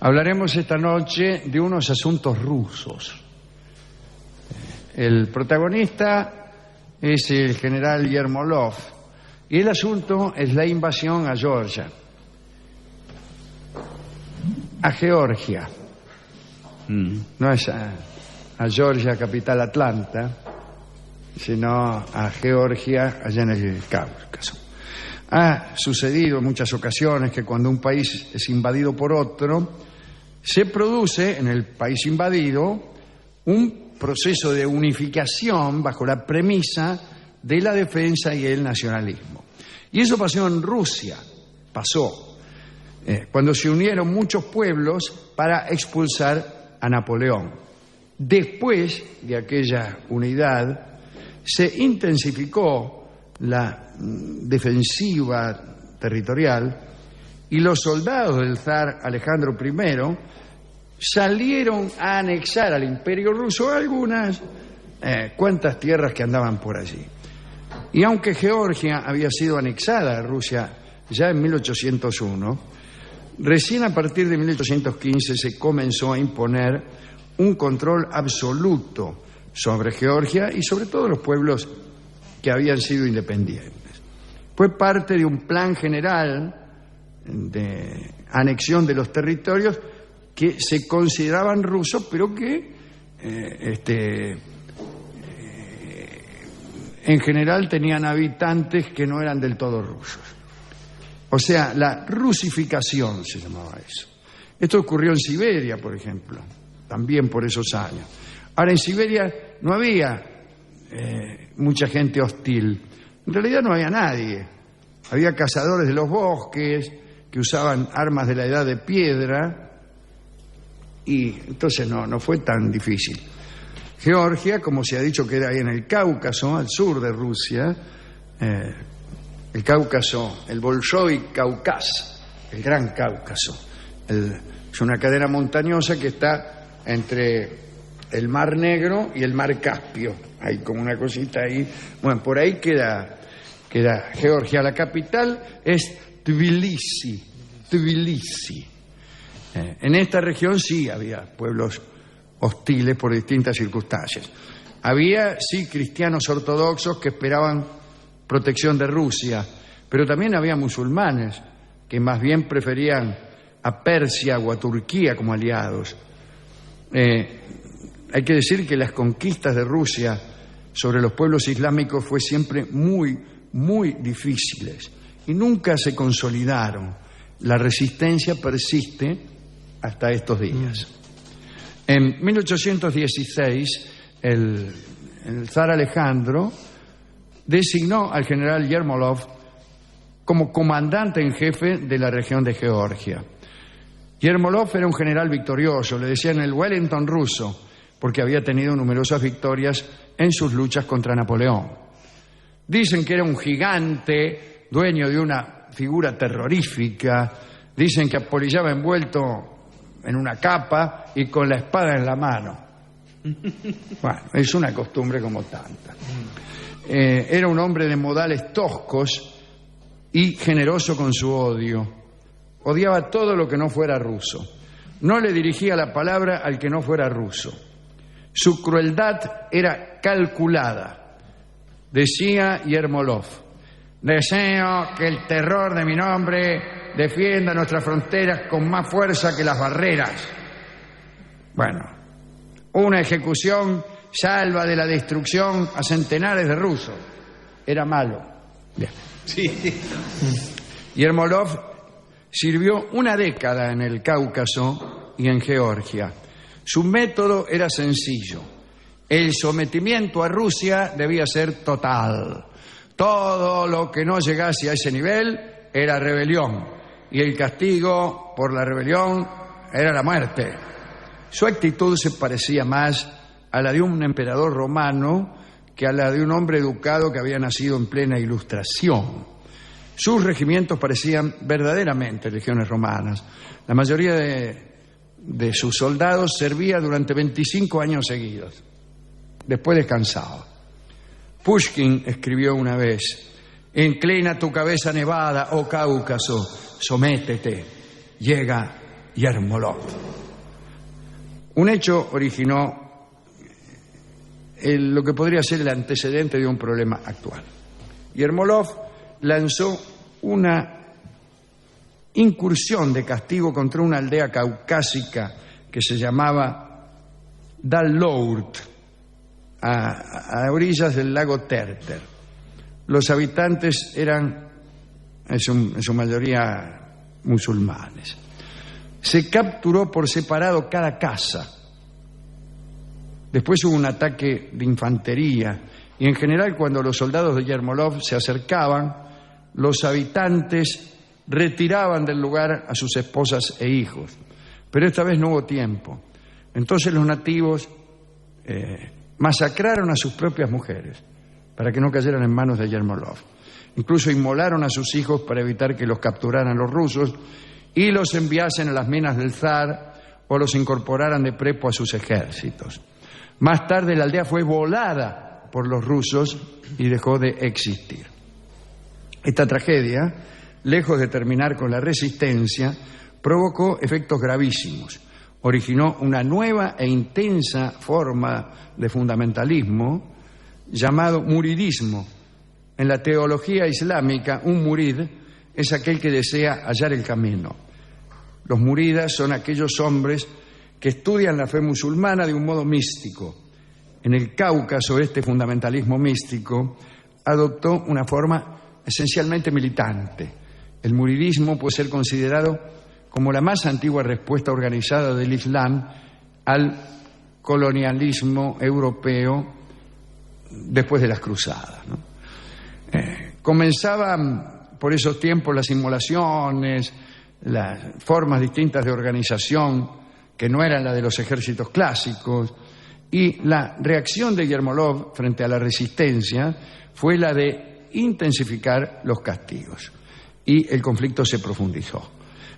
Hablaremos esta noche de unos asuntos rusos. El protagonista es el general Yermolov y el asunto es la invasión a Georgia, a Georgia. No es a Georgia, capital Atlanta, sino a Georgia, allá en el Cáucaso. Ha sucedido en muchas ocasiones que cuando un país es invadido por otro, se produce en el país invadido un proceso de unificación bajo la premisa de la defensa y el nacionalismo. Y eso pasó en Rusia, cuando se unieron muchos pueblos para expulsar a Napoleón. Después de aquella unidad, se intensificó la defensiva territorial y los soldados del zar Alejandro I salieron a anexar al Imperio Ruso algunas cuantas tierras que andaban por allí. Y aunque Georgia había sido anexada a Rusia ya en 1801, recién a partir de 1815 se comenzó a imponer un control absoluto sobre Georgia y sobre todos los pueblos que habían sido independientes. Fue parte de un plan general de anexión de los territorios que se consideraban rusos, pero que en general tenían habitantes que no eran del todo rusos. O sea, la rusificación se llamaba eso. Esto ocurrió en Siberia, por ejemplo, también por esos años. Ahora, en Siberia no había mucha gente hostil. En realidad no había nadie. Había cazadores de los bosques que usaban armas de la edad de piedra y entonces no fue tan difícil. Georgia, como se ha dicho que era ahí en el Cáucaso, al sur de Rusia, el Cáucaso, el Bolshoi Cáucaso, el Gran Cáucaso. Es una cadena montañosa que está entre el Mar Negro y el Mar Caspio. Hay como una cosita ahí. Bueno, por ahí queda Georgia. La capital es Tbilisi. En esta región sí había pueblos hostiles por distintas circunstancias. Había, sí, cristianos ortodoxos que esperaban protección de Rusia, pero también había musulmanes que más bien preferían a Persia o a Turquía como aliados. Hay que decir que las conquistas de Rusia sobre los pueblos islámicos fue siempre muy, muy difíciles y nunca se consolidaron. La resistencia persiste hasta estos días. En 1816, el zar Alejandro designó al general Yermolov como comandante en jefe de la región de Georgia. Yermolov era un general victorioso, le decían el Wellington ruso, porque había tenido numerosas victorias en sus luchas contra Napoleón. Dicen que era un gigante, dueño de una figura terrorífica, dicen que apolillaba envuelto en una capa y con la espada en la mano. Bueno, es una costumbre como tanta. Era un hombre de modales toscos y generoso con su odio. Odiaba todo lo que no fuera ruso. No le dirigía la palabra al que no fuera ruso. Su crueldad era calculada. Decía Yermolov: deseo que el terror de mi nombre defienda nuestras fronteras con más fuerza que las barreras. Bueno, una ejecución salva de la destrucción a centenares de rusos. Era malo. Bien. Sí. Yermolov sirvió una década en el Cáucaso y en Georgia. Su método era sencillo. El sometimiento a Rusia debía ser total. Todo lo que no llegase a ese nivel era rebelión. Y el castigo por la rebelión era la muerte. Su actitud se parecía más a la de un emperador romano que a la de un hombre educado que había nacido en plena Ilustración. Sus regimientos parecían verdaderamente legiones romanas. La mayoría de sus soldados servía durante 25 años seguidos. Después descansaba. Pushkin escribió una vez: inclina tu cabeza nevada, oh Cáucaso, sométete, llega Yermolov. Un hecho originó lo que podría ser el antecedente de un problema actual. Yermolov lanzó una incursión de castigo contra una aldea caucásica que se llamaba Dalourt, a orillas del lago Terter. Los habitantes eran en su mayoría musulmanes. Se capturó por separado cada casa. Después hubo un ataque de infantería y en general cuando los soldados de Yermolov se acercaban, los habitantes retiraban del lugar a sus esposas e hijos. Pero esta vez no hubo tiempo. Entonces los nativos masacraron a sus propias mujeres para que no cayeran en manos de Yermolov. Incluso inmolaron a sus hijos para evitar que los capturaran los rusos y los enviasen a las minas del zar o los incorporaran de prepo a sus ejércitos. Más tarde la aldea fue volada por los rusos y dejó de existir. Esta tragedia, lejos de terminar con la resistencia, provocó efectos gravísimos. Originó una nueva e intensa forma de fundamentalismo llamado muridismo. En la teología islámica, un murid es aquel que desea hallar el camino. Los muridas son aquellos hombres que estudian la fe musulmana de un modo místico. En el Cáucaso, este fundamentalismo místico adoptó una forma esencialmente militante. El muridismo puede ser considerado como la más antigua respuesta organizada del Islam al colonialismo europeo después de las cruzadas, ¿no? Comenzaban por esos tiempos las inmolaciones, las formas distintas de organización que no eran la de los ejércitos clásicos, y la reacción de Yermolov frente a la resistencia fue la de intensificar los castigos, y el conflicto se profundizó.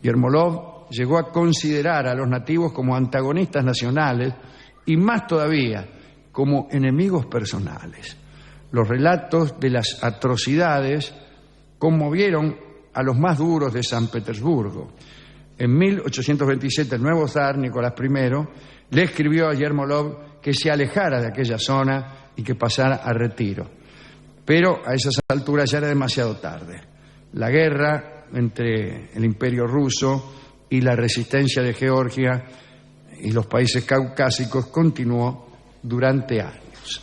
Yermolov llegó a considerar a los nativos como antagonistas nacionales y más todavía como enemigos personales. Los relatos de las atrocidades conmovieron a los más duros de San Petersburgo. En 1827 el nuevo zar, Nicolás I, le escribió a Yermolov que se alejara de aquella zona y que pasara a retiro. Pero a esas alturas ya era demasiado tarde. La guerra entre el Imperio ruso y la resistencia de Georgia y los países caucásicos continuó durante años.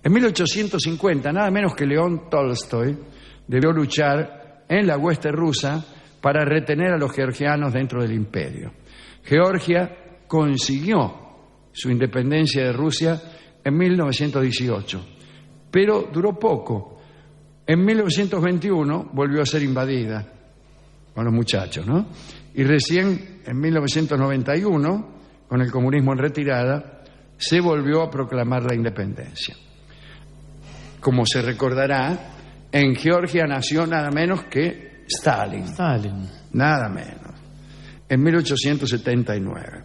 En 1850, nada menos que León Tolstoy debió luchar en la hueste rusa para retener a los georgianos dentro del imperio. Georgia consiguió su independencia de Rusia en 1918, pero duró poco. En 1921 volvió a ser invadida con los muchachos, ¿no? Y recién en 1991, con el comunismo en retirada, se volvió a proclamar la independencia. Como se recordará, en Georgia nació nada menos que Stalin. Nada menos. En 1879.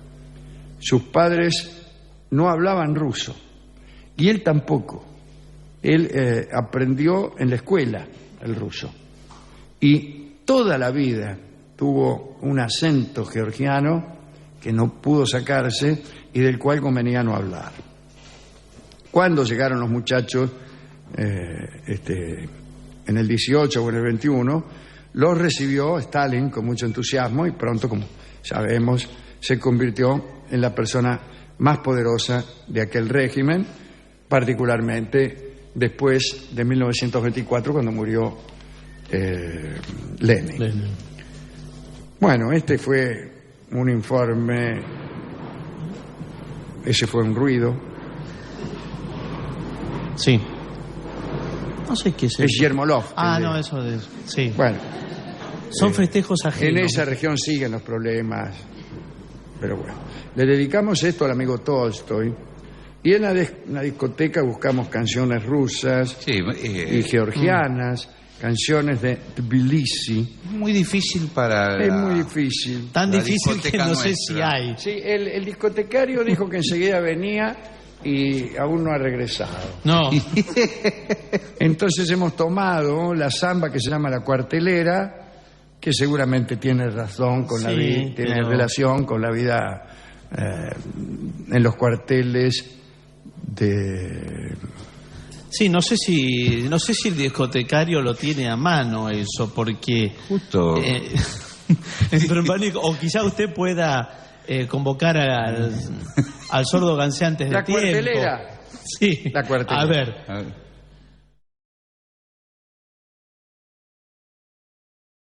Sus padres no hablaban ruso y él tampoco. Él aprendió en la escuela el ruso y toda la vida tuvo un acento georgiano que no pudo sacarse y del cual convenía no hablar. Cuando llegaron los muchachos en el 18 o en el 21, los recibió Stalin con mucho entusiasmo y pronto, como sabemos, se convirtió en la persona más poderosa de aquel régimen, particularmente después de 1924, cuando murió Lenin. Bueno, este fue un informe, ese fue un ruido. Sí. No sé qué es eso. Es Yermolov. No, eso de... Sí. Bueno. Son festejos ajenos. En esa región siguen los problemas, pero bueno. Le dedicamos esto al amigo Tolstoy y en una discoteca buscamos canciones rusas y georgianas, canciones de Tbilisi. Muy difícil para... Es muy difícil. Tan difícil que no sé si hay. Sí, el discotecario dijo que enseguida venía y aún no ha regresado. No. Entonces hemos tomado la samba que se llama La Cuartelera, que seguramente tiene razón con tiene relación con la vida en los cuarteles de... Sí, no sé si el discotecario lo tiene a mano eso, porque justo o quizá usted pueda convocar al sordo ganseantes de tiempo. La cuartelera. Sí. La cuartelera. A ver.